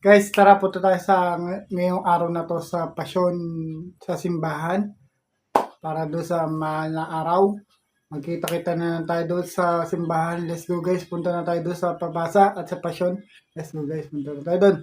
Guys, tara punta tayo sa ngayong araw na to sa pasyon sa simbahan. Para doon sa mga araw. Magkita-kita na tayo doon sa simbahan. Let's go guys, punta na tayo doon sa pabasa at sa pasyon. Let's go guys, punta na tayo doon.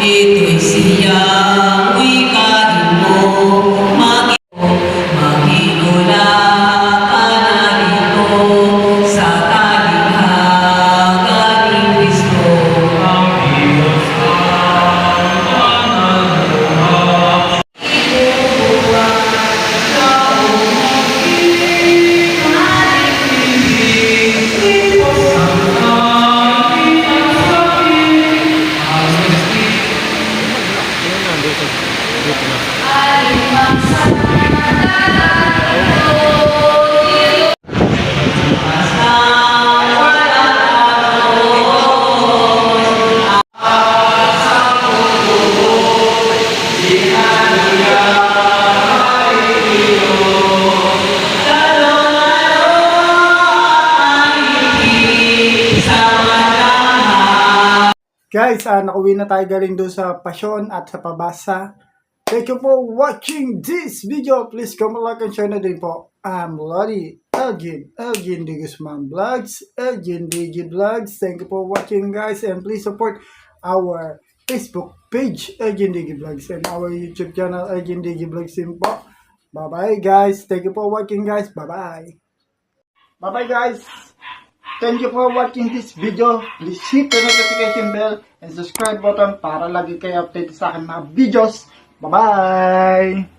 Ito'y siyang wikain mo, maghinula ka na rito sa talinghaga ni Kristo. Ang Diyos ang mananawa, ibubuhat na umigil, maligpigil, ito sa langit at Guys, nakauwi na tayo galing doon sa pasyon at sa pabasa. Thank you for watching this video. Please comment, like, and share na din po. I'm Lodi Elgin D. Guzman Vlogs, Elgin DG Vlogs. Thank you for watching guys, and please support our Facebook page, Elgin DG Vlogs, and our YouTube channel, Elgin DG Vlogs din po. Bye bye guys. Thank you for watching guys. Bye bye. Bye bye guys. Thank you for watching this video. Please hit the notification bell and subscribe button para lagi kayo update sa aking mga videos. Bye-bye!